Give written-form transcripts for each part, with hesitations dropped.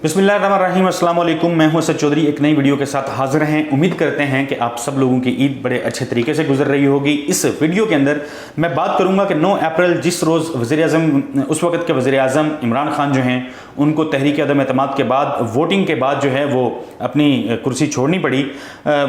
बिस्मिल्लाहिर्रहमानिर्रहीम, अस्सलाम वालेकुम। मैं हूं असद चौधरी, एक नई वीडियो के साथ हाजिर हैं। उम्मीद करते हैं कि आप सब लोगों की ईद बड़े अच्छे तरीके से गुजर रही होगी। इस वीडियो के अंदर मैं बात करूंगा कि 9 अप्रैल जिस रोज़ उस वक्त के वज़ीर आज़म इमरान खान जो हैं उनको तहरीक अदम एतमाद के बाद वोटिंग के बाद जो है वो अपनी कुर्सी छोड़नी पड़ी,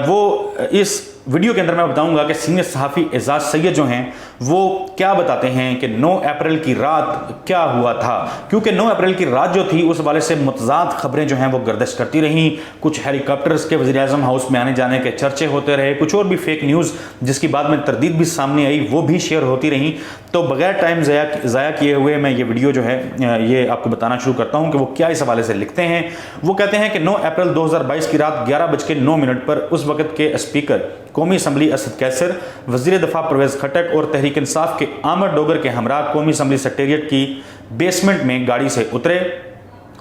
वो इस वीडियो के अंदर मैं बताऊंगा कि सीनियर सहाफ़ी एजाज सैयद जो हैं वो क्या बताते हैं कि 9 अप्रैल की रात क्या हुआ था। क्योंकि 9 अप्रैल की रात जो थी उस वाले से मुतज़ाद खबरें जो हैं वो गर्दिश करती रहीं। कुछ हेलीकॉप्टर्स के वज़ीर आज़म हाउस में आने जाने के चर्चे होते रहे, कुछ और भी फेक न्यूज़ जिसकी बाद में तरदीद भी सामने आई वो भी शेयर होती रहीं। तो बगैर टाइम ज़ाया किए हुए मैं ये वीडियो जो है ये आपको बताना शुरू करता हूँ कि वो क्या इस हवाले से लिखते हैं। वो कहते हैं कि 9 अप्रैल 2022 की रात 11:09 पर उस वक्त के स्पीकर कौमी असम्बली असद कैसर, वज़ीर दफ़ा परवेज़ खटक और तहरीक इंसाफ के आमर डोगर के हमरा कौमी असम्बली सेक्रेटेरिएट की बेसमेंट में गाड़ी से उतरे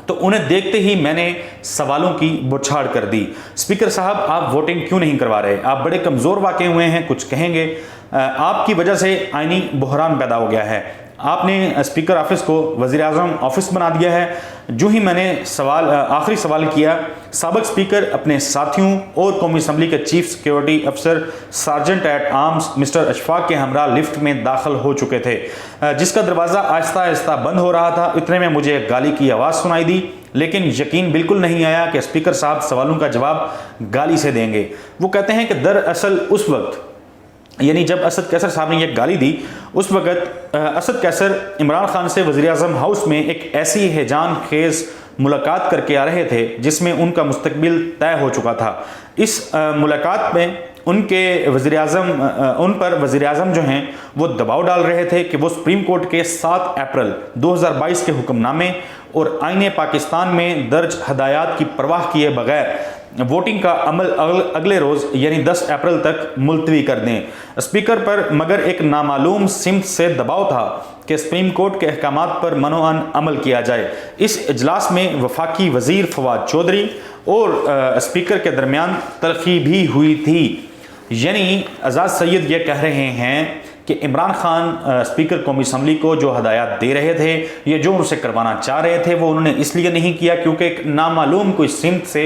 तो उन्हें देखते ही मैंने सवालों की बौछार कर दी। स्पीकर साहब, आप वोटिंग क्यों नहीं करवा रहे? आप बड़े कमज़ोर वाक़े हुए हैं, कुछ कहेंगे। आपकी वजह से आइनी बहरान पैदा हो गया है। आपने स्पीकर ऑफिस को वज़ीर आज़म ऑफिस बना दिया है। जो ही मैंने आखिरी सवाल किया, साबिक़ स्पीकर अपने साथियों और कौमी असम्बली के चीफ सिक्योरिटी अफसर sergeant at arms mister Ashfaq के हमरा लिफ्ट में दाखिल हो चुके थे, जिसका दरवाज़ा आहिस्ता आहिस्ता बंद हो रहा था। इतने में मुझे एक गाली की आवाज़ सुनाई दी, लेकिन यकीन बिल्कुल नहीं आया कि स्पीकर साहब सवालों का जवाब गाली से देंगे। वो कहते हैं कि दरअसल उस वक्त यानी जब असद कैसर साहब ने यह गाली दी, उस वक्त असद कैसर इमरान खान से वज़ीर आज़म हाउस में एक ऐसी हैजान खेज़ मुलाकात करके आ रहे थे जिसमें उनका मुस्तकबिल तय हो चुका था। इस मुलाकात में उन पर वज़ीर आज़म जो हैं वो दबाव डाल रहे थे कि वो सुप्रीम कोर्ट के 7 अप्रैल 2022 के हुक्मनामे और आईने पाकिस्तान में दर्ज हदायत की परवाह किए बगैर वोटिंग का अमल अगले रोज़ यानी 10 अप्रैल तक मुलतवी कर दें। स्पीकर पर मगर एक नामालूम सिमत से दबाव था कि सुप्रीम कोर्ट के अहकामात पर मनोअन अमल किया जाए। इस इजलास में वफाकी वज़ीर फवाद चौधरी और स्पीकर के दरमियान तलखी भी हुई थी। यानी एजाज सैयद ये कह रहे हैं कि इमरान खान स्पीकर कौमी असम्बली को जो हदायत दे रहे थे, ये जो उनसे करवाना चाह रहे थे, वो उन्होंने इसलिए नहीं किया क्योंकि एक नामालूम कोई सिमत से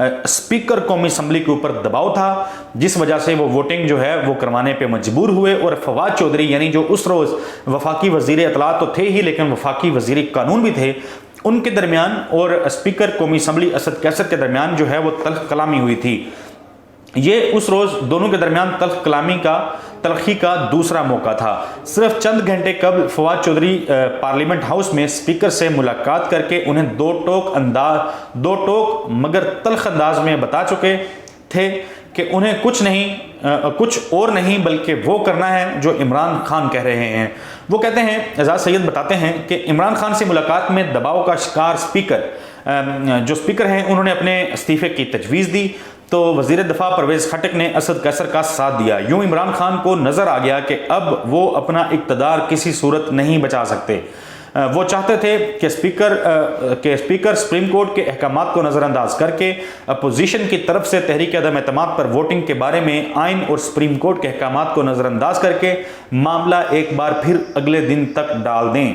स्पीकर कौमी असम्बली के ऊपर दबाव था, जिस वजह से वो वोटिंग जो है वो करवाने पे मजबूर हुए। और फवाद चौधरी यानी जो उस रोज़ वफाकी वज़ीर इत्तलात तो थे ही लेकिन वफाकी वज़ीर कानून भी थे, उनके दरमियान और स्पीकर कौमी असम्बली असद कैसर के दरमियान जो है वो तल्ख कलामी हुई थी। ये उस रोज़ दोनों के दरमियान तलखी का दूसरा मौका था। सिर्फ चंद घंटे कबल फवाद चौधरी पार्लियामेंट हाउस में स्पीकर से मुलाकात करके उन्हें दो टोक मगर तल्ख अंदाज में बता चुके थे कि उन्हें कुछ और नहीं बल्कि वो करना है जो इमरान खान कह रहे हैं। वो कहते हैं, एजाज सैयद बताते हैं कि इमरान खान से मुलाकात में दबाव का शिकार जो स्पीकर हैं उन्होंने अपने इस्तीफे की तजवीज़ दी तो वज़ीर दफ़ा परवेज़ खटक ने असद कैसर का साथ दिया। यूं इमरान खान को नज़र आ गया कि अब वो अपना इक़्तिदार किसी सूरत नहीं बचा सकते। वो चाहते थे कि स्पीकर सुप्रीम कोर्ट के अहकामात को नज़रअंदाज करके अपोजिशन की तरफ से तहरीक अदम एतमाद पर वोटिंग के बारे में आइन और सुप्रीम कोर्ट के अहकामात को नज़रअंदाज करके मामला एक बार फिर अगले दिन तक डाल दें।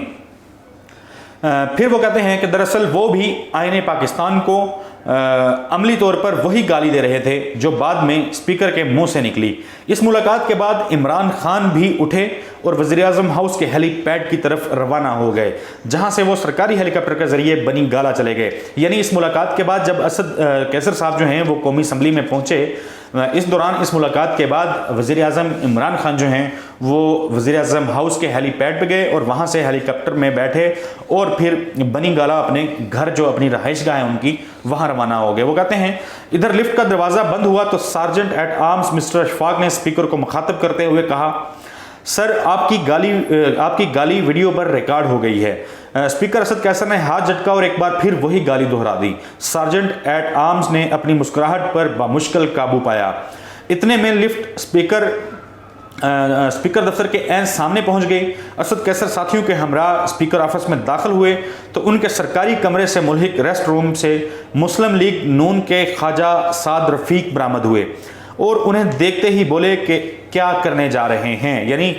फिर वो कहते हैं कि दरअसल वो भी आईने पाकिस्तान को अमली तौर पर वही गाली दे रहे थे जो बाद में स्पीकर के मुंह से निकली। इस मुलाकात के बाद इमरान खान भी उठे और वज़ीर आज़म हाउस के हेलीपैड की तरफ रवाना हो गए, जहां से वो सरकारी हेलीकॉप्टर के जरिए बनी गाला चले गए। यानी इस मुलाकात के बाद जब असद कैसर साहब जो हैं वो कौमी असम्बली में पहुंचे, इस दौरान इस मुलाकात के बाद वज़ीर आज़म इमरान खान जो हैं वो वज़ीर आज़म हाउस के हेलीपैड पे गए और वहाँ से हेलीकॉप्टर में बैठे और फिर बनी गाला अपने घर जो अपनी रहाइशगाह है उनकी वहाँ रवाना हो गए। वो कहते हैं, इधर लिफ्ट का दरवाज़ा बंद हुआ तो sergeant at arms mister Ashfaq ने स्पीकर को मुखातब करते हुए कहा, सर आपकी गाली वीडियो पर रिकॉर्ड हो गई है। स्पीकर असद कैसर ने हाथ झटका और एक बार फिर वही गाली दोहरा दी। सार्जेंट एट आर्म्स ने अपनी मुस्कुराहट पर बामुश्किल काबू पाया। इतने में लिफ्ट स्पीकर दफ्तर के ऐन सामने पहुंच गई। असद कैसर साथियों के हमरा स्पीकर ऑफिस में दाखिल हुए तो उनके सरकारी कमरे से मुल्हिक रेस्ट रूम से मुस्लिम लीग नून के ख्वाजा साद रफीक बरामद हुए और उन्हें देखते ही बोले कि क्या करने जा रहे हैं। यानी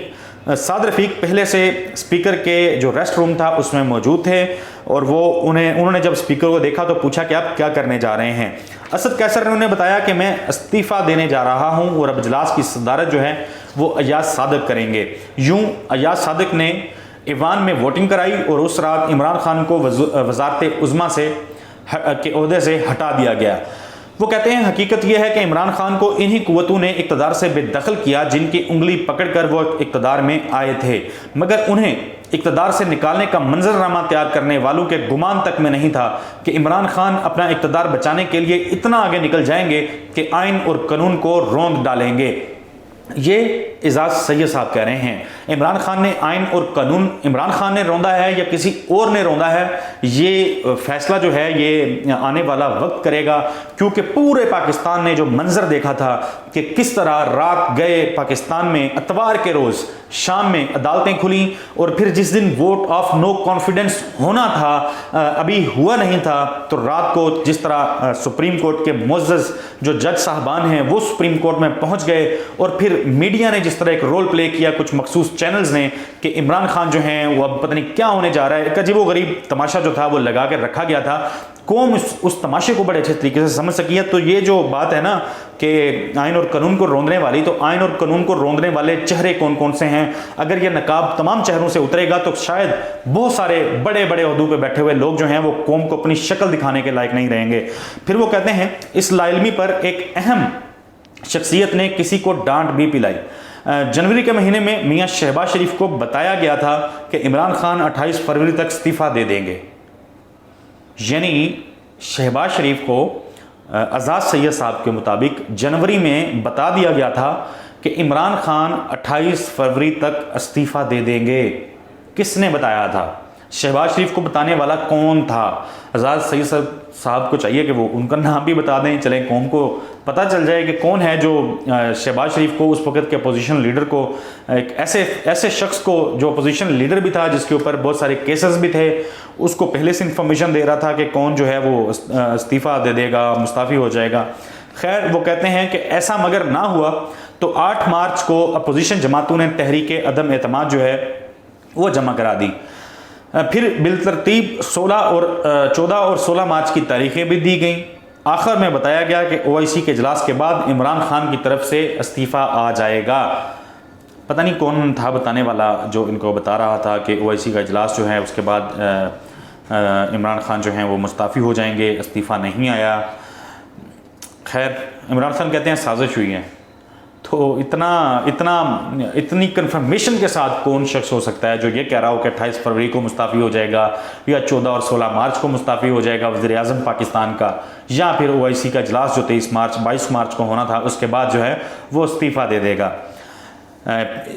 साद रफ़ीक पहले से स्पीकर के जो रेस्ट रूम था उसमें मौजूद थे और उन्होंने जब स्पीकर को देखा तो पूछा कि आप क्या करने जा रहे हैं। असद कैसर ने उन्हें बताया कि मैं इस्तीफ़ा देने जा रहा हूं और अब इजलास की सदारत जो है वो अयाज सादिक करेंगे। यूं अयाज सादिक ने ईवान में वोटिंग कराई और उस रात इमरान खान को वज़ारत उज़्मा के ओहदे से हटा दिया गया। वो कहते हैं हकीकत यह है कि इमरान खान को इन्हीं कुव्वतों ने इक़्तिदार से बेदखल किया जिनकी उंगली पकड़कर वो इक़्तिदार में आए थे, मगर उन्हें इक़्तिदार से निकालने का मंजरनामा तैयार करने वालों के गुमान तक में नहीं था कि इमरान खान अपना इक़्तिदार बचाने के लिए इतना आगे निकल जाएंगे कि आइन और कानून को रौंद डालेंगे। ये एजाज सैयद साहब कह रहे हैं। इमरान खान ने आइन और कानून इमरान खान ने रौंदा है या किसी और ने रौंदा है, ये फैसला जो है ये आने वाला वक्त करेगा, क्योंकि पूरे पाकिस्तान ने जो मंजर देखा था कि किस तरह रात गए पाकिस्तान में इतवार के रोज़ शाम में अदालतें खुली और फिर जिस दिन वोट ऑफ नो कॉन्फिडेंस होना था अभी हुआ नहीं था, तो रात को जिस तरह सुप्रीम कोर्ट के मुअज़्ज़ज़ जो जज साहबान हैं वो सुप्रीम कोर्ट में पहुंच गए और फिर मीडिया ने जिस तरह एक रोल प्ले किया, कुछ मखसूस चैनल्स ने, कि इमरान खान जो हैं वो अब पता नहीं क्या होने जा रहा है। एक अजीब व गरीब तमाशा जो था वो लगा के रखा गया था। कौम उस तमाशे को बड़े अच्छे तरीके से समझ सकी है। तो ये जो बात है ना कि आइन और कानून को रोंदने वाली, तो आइन और कानून को रोंदने वाले चेहरे कौन कौन से हैं, अगर ये नकाब तमाम चेहरों से उतरेगा तो शायद बहुत सारे बड़े बड़े ओहदों पे बैठे हुए लोग जो हैं वो कौम को अपनी शक्ल दिखाने के लायक नहीं रहेंगे। फिर वो कहते हैं इस लाइलमी पर एक अहम शख्सियत ने किसी को डांट भी पिलाई। जनवरी के महीने में मियां शहबाज शरीफ को बताया गया था कि इमरान खान 28 फरवरी तक इस्तीफ़ा दे देंगे, यानी शहबाज शरीफ को एजाज सैयद साहब के मुताबिक जनवरी में बता दिया गया था कि इमरान खान 28 फरवरी तक इस्तीफ़ा दे देंगे। किसने बताया था? शहबाज शरीफ को बताने वाला कौन था? एजाज सैयद साहब को चाहिए कि वो उनका नाम भी बता दें, चलें कौम को पता चल जाए कि कौन है जो शहबाज शरीफ को, उस वक्त के अपोजिशन लीडर को, एक ऐसे शख्स को जो अपोजिशन लीडर भी था जिसके ऊपर बहुत सारे केसेस भी थे, उसको पहले से इंफॉर्मेशन दे रहा था कि कौन जो है वो इस्तीफ़ा दे देगा, मुस्ताफ़ी हो जाएगा। खैर वो कहते हैं कि ऐसा मगर ना हुआ तो 8 मार्च को अपोजिशन जमातों ने तहरीक अदम एतमाद जो है वो जमा करा दी। फिर बिलतरतीब 14 और 16 मार्च की तारीखें भी दी गई। आखिर में बताया गया कि OIC के इजलास के बाद इमरान खान की तरफ से इस्तीफ़ा आ जाएगा। पता नहीं कौन था बताने वाला जो इनको बता रहा था कि OIC का इजलास जो है उसके बाद इमरान खान जो हैं वो मुस्ताफ़ी हो जाएंगे, इस्तीफ़ा नहीं आया। खैर इमरान खान कहते हैं साजिश हुई है। तो इतनी कंफर्मेशन के साथ कौन शख्स हो सकता है जो ये कह रहा हो कि 28 फरवरी को मुस्ताफ़ी हो जाएगा या 14 और 16 मार्च को मुस्ताफ़ी हो जाएगा वज़ीर आज़म पाकिस्तान का, या फिर OIC का इजलास जो 22 मार्च को होना था उसके बाद जो है वो इस्तीफ़ा दे देगा।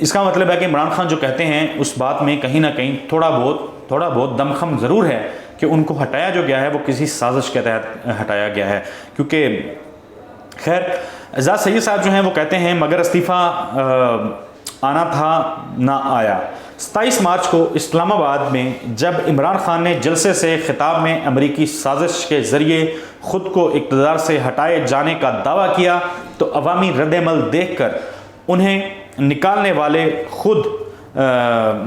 इसका मतलब है कि इमरान खान जो कहते हैं उस बात में कहीं ना कहीं थोड़ा बहुत दमखम ज़रूर है कि उनको हटाया जो गया है वो किसी साजिश के तहत हटाया गया है। क्योंकि खैर एजाज सैयद साहब जो हैं वो कहते हैं मगर इस्तीफ़ा आना था ना आया। 27 मार्च को इस्लामाबाद में जब इमरान खान ने जलसे से खिताब में अमरीकी साजिश के ज़रिए ख़ुद को इक़्तिदार से हटाए जाने का दावा किया तो अवामी रद्द-ए-अमल देख कर उन्हें निकालने वाले खुद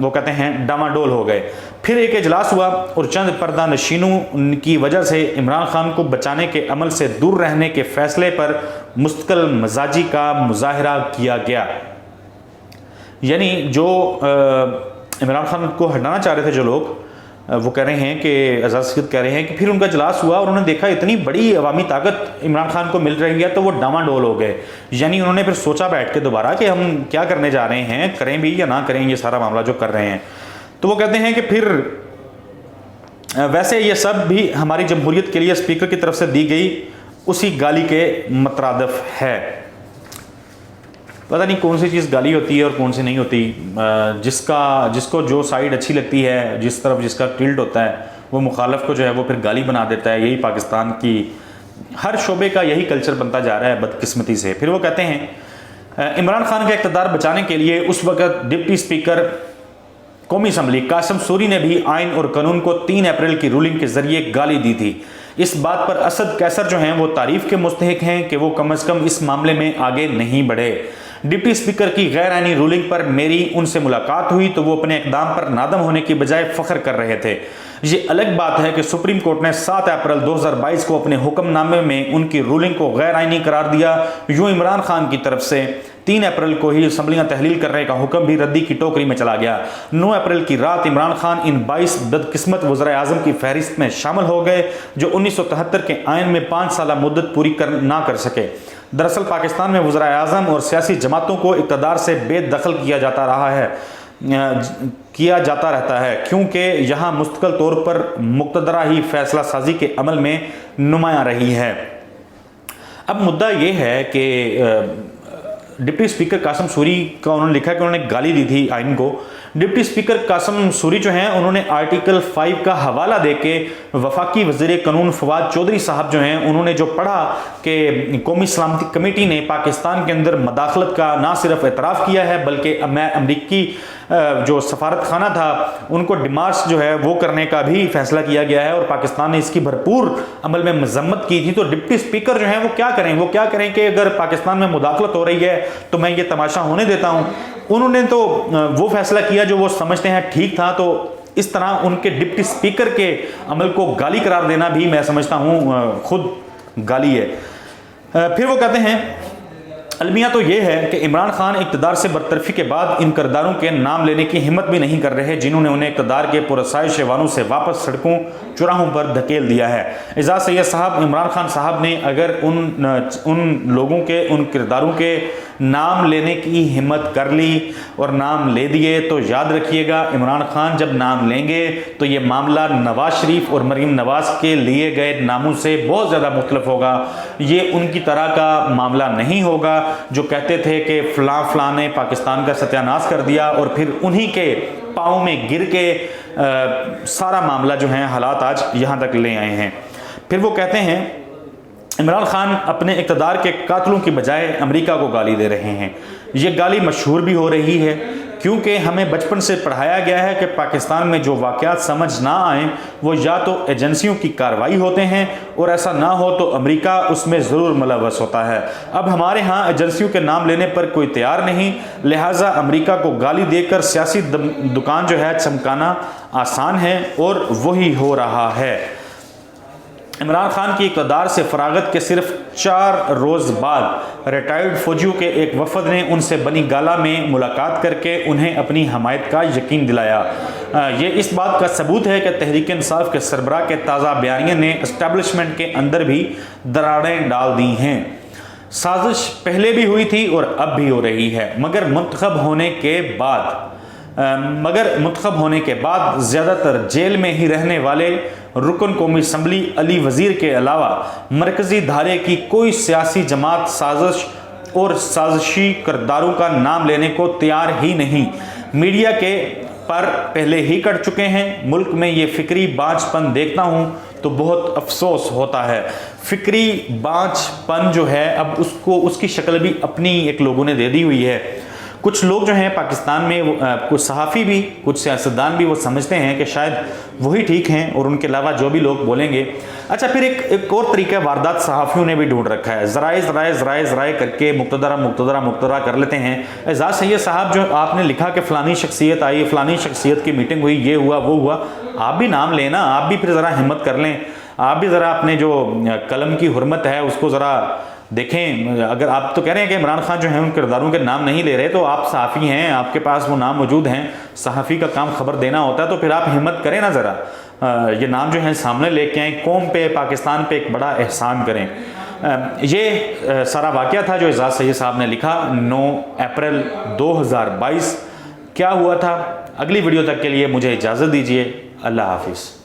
वो कहते हैं डामाडोल हो गए। फिर एक इजलास हुआ और चंद पर्दा नशीनों की वजह से इमरान खान को बचाने के अमल से दूर रहने के फैसले पर मुस्तकिल मजाजी का मुजाहरा किया गया। यानी जो इमरान खान को हटाना चाह रहे थे जो लोग, वो कह रहे हैं कि एजाज सैयद कह रहे हैं कि फिर उनका इजलास हुआ और उन्होंने देखा इतनी बड़ी अवामी ताकत इमरान खान को मिल रही है तो वो डामाडोल हो गए। यानी उन्होंने फिर सोचा बैठ के दोबारा कि हम क्या करने जा रहे हैं, करें भी या ना करें ये सारा मामला जो कर रहे हैं। तो वो कहते हैं कि फिर वैसे ये सब भी हमारी जमहूरियत के लिए स्पीकर की तरफ से दी गई उसी गाली के मतरादफ है। पता नहीं कौन सी चीज़ गाली होती है और कौन सी नहीं होती। जिसको जो साइड अच्छी लगती है, जिस तरफ जिसका टिल्ट होता है, वो मुखालफ को जो है वो फिर गाली बना देता है। यही पाकिस्तान की हर शोबे का यही कल्चर बनता जा रहा है बदकिस्मती से। फिर वो कहते हैं इमरान खान का इक़्तिदार बचाने के लिए उस वक़्त डिप्टी स्पीकर कौमी असम्बली कासिम सूरी ने भी आइन और कानून को 3 अप्रैल की रूलिंग के ज़रिए गाली दी थी। इस बात पर असद कैसर जो हैं वो तारीफ़ के मुस्तहिक हैं कि वो कम अज़ कम इस मामले में आगे नहीं बढ़े। डिप्टी स्पीकर की गैर आईनी रूलिंग पर मेरी उनसे मुलाकात हुई तो वो अपने इकदाम पर नादम होने की बजाय फख्र कर रहे थे। ये अलग बात है कि सुप्रीम कोर्ट ने 7 अप्रैल 2022 को अपने हुक्मनामे में उनकी रूलिंग को गैर आईनी करार दिया। यूं इमरान खान की तरफ से 3 अप्रैल को ही असम्बलियां तहलील करने का हुक्म भी रद्दी की टोकरी में चला गया। 9 अप्रैल की रात इमरान खान इन 22 बदकिस्मत वज़ीर आज़म की फहरिस्त में शामिल हो गए जो 1973 के आइन में 5 साल मुद्दत पूरी ना कर सके। दरअसल पाकिस्तान में वज़ीर आज़म और सियासी जमातों को इक़्तिदार से बेदखल किया जाता रहता है क्योंकि यहाँ मुस्तकिल तौर पर मुक़्तदरा ही फैसला साजी के अमल में नुमायां रही है। अब मुद्दा ये है कि डिप्टी स्पीकर कासिम सूरी का उन्होंने लिखा कि उन्होंने गाली दी थी आइन को। डिप्टी स्पीकर कासिम सूरी जो हैं उन्होंने आर्टिकल 5 का हवाला देके वफाकी वज़ीर कानून फवाद चौधरी साहब जो हैं उन्होंने जो पढ़ा कि कौमी सलामती कमेटी ने पाकिस्तान के अंदर मदाखलत का ना सिर्फ एतराफ़ किया है बल्कि अमरीकी जो सफारत खाना था उनको डिमार्च जो है वो करने का भी फैसला किया गया है और पाकिस्तान ने इसकी भरपूर अमल में मजम्मत की थी। तो डिप्टी स्पीकर जो हैं वो क्या करें कि अगर पाकिस्तान में मुदाखलत हो रही है तो मैं ये तमाशा होने देता हूँ। उन्होंने तो वो फैसला किया जो वो समझते हैं ठीक था। तो इस तरह उनके डिप्टी स्पीकर के अमल को गाली करार देना भी मैं समझता हूँ खुद गाली है। फिर वो कहते हैं अलमिया तो ये है कि इमरान खान इक़्तिदार से बरतरफी के बाद इन किरदारों के नाम लेने की हिम्मत भी नहीं कर रहे जिन्होंने उन्हें इक़्तिदार के पुरसाइश ऐवानों से वापस सड़कों चौराहों पर धकेल दिया है। एजाज सैयद साहब, इमरान खान साहब ने अगर उन लोगों के उन किरदारों के नाम लेने की हिम्मत कर ली और नाम ले दिए तो याद रखिएगा इमरान खान जब नाम लेंगे तो ये मामला नवाज शरीफ और मरीम नवाज के लिए गए नामों से बहुत ज़्यादा मुख्तलिफ होगा। ये उनकी तरह का मामला नहीं होगा जो कहते थे कि फलां ने पाकिस्तान का सत्यानाश कर दिया और फिर उन्हीं के पाँव में गिर के सारा मामला जो है हालात आज यहाँ तक ले आए हैं। फिर वो कहते हैं इमरान खान अपने इक़्तिदार के कातलों की बजाय अमेरिका को गाली दे रहे हैं। ये गाली मशहूर भी हो रही है क्योंकि हमें बचपन से पढ़ाया गया है कि पाकिस्तान में जो वाक़यात समझ ना आए वो या तो एजेंसियों की कार्रवाई होते हैं और ऐसा ना हो तो अमेरिका उसमें ज़रूर मुलव्वस होता है। अब हमारे यहाँ एजेंसियों के नाम लेने पर कोई तैयार नहीं, लिहाजा अमेरिका को गाली देकर सियासी दुकान जो है चमकाना आसान है और वही हो रहा है। इमरान खान की इक़्तिदार से फरागत के सिर्फ 4 रोज़ बाद रिटायर्ड फौजियों के एक वफद ने उनसे बनी गाला में मुलाकात करके उन्हें अपनी हमायत का यकीन दिलाया। ये इस बात का सबूत है कि तहरीक इंसाफ के सरबराह के ताज़ा बयानिए ने इस्टेब्लिशमेंट के अंदर भी दरारें डाल दी हैं। साजिश पहले भी हुई थी और अब भी हो रही है मगर मुंतखब होने के बाद ज़्यादातर जेल में ही रहने वाले रुकन कौमी असम्बली अली वज़ीर के अलावा मरकज़ी धारे की कोई सियासी जमात साजिश और साजिशी किरदारों का नाम लेने को तैयार ही नहीं। मीडिया के पर पहले ही कट चुके हैं। मुल्क में ये फिक्री बाँझपन देखता हूँ तो बहुत अफसोस होता है। फिक्री बाँझपन जो है अब उसकी शक्ल भी अपनी एक लोगों ने दे दी हुई है। कुछ लोग जो हैं पाकिस्तान में कुछ सहाफ़ी भी कुछ सियासतदान भी वो समझते हैं कि शायद वही ठीक हैं और उनके अलावा जो भी लोग बोलेंगे। अच्छा, फिर एक और तरीका वारदात सहाफ़ियों ने भी ढूंढ रखा है। ज़राए करके मुक्तदरा कर लेते हैं। एजाज सैयद साहब जो आपने लिखा कि फ़लानी शख्सियत आई, फ़लानी शख्सियत की मीटिंग हुई, ये हुआ वो हुआ, आप भी नाम लेना, आप भी फिर ज़रा हिम्मत कर लें, आप भी ज़रा अपने जो कलम की हुर्मत है उसको ज़रा देखें। अगर आप तो कह रहे हैं कि इमरान खान जो हैं उन किरदारों के नाम नहीं ले रहे तो आप सहाफ़ी हैं, आपके पास वो नाम मौजूद हैं, सहाफ़ी का काम खबर देना होता है, तो फिर आप हिम्मत करें ना ज़रा, ये नाम जो हैं सामने लेके आएँ, कौम पे पाकिस्तान पे एक बड़ा एहसान करें। ये सारा वाक़या था जो एजाज सैयद साहब ने लिखा 9 अप्रैल 2022। क्या हुआ था? अगली वीडियो तक के लिए मुझे इजाज़त दीजिए। अल्लाह हाफिज़।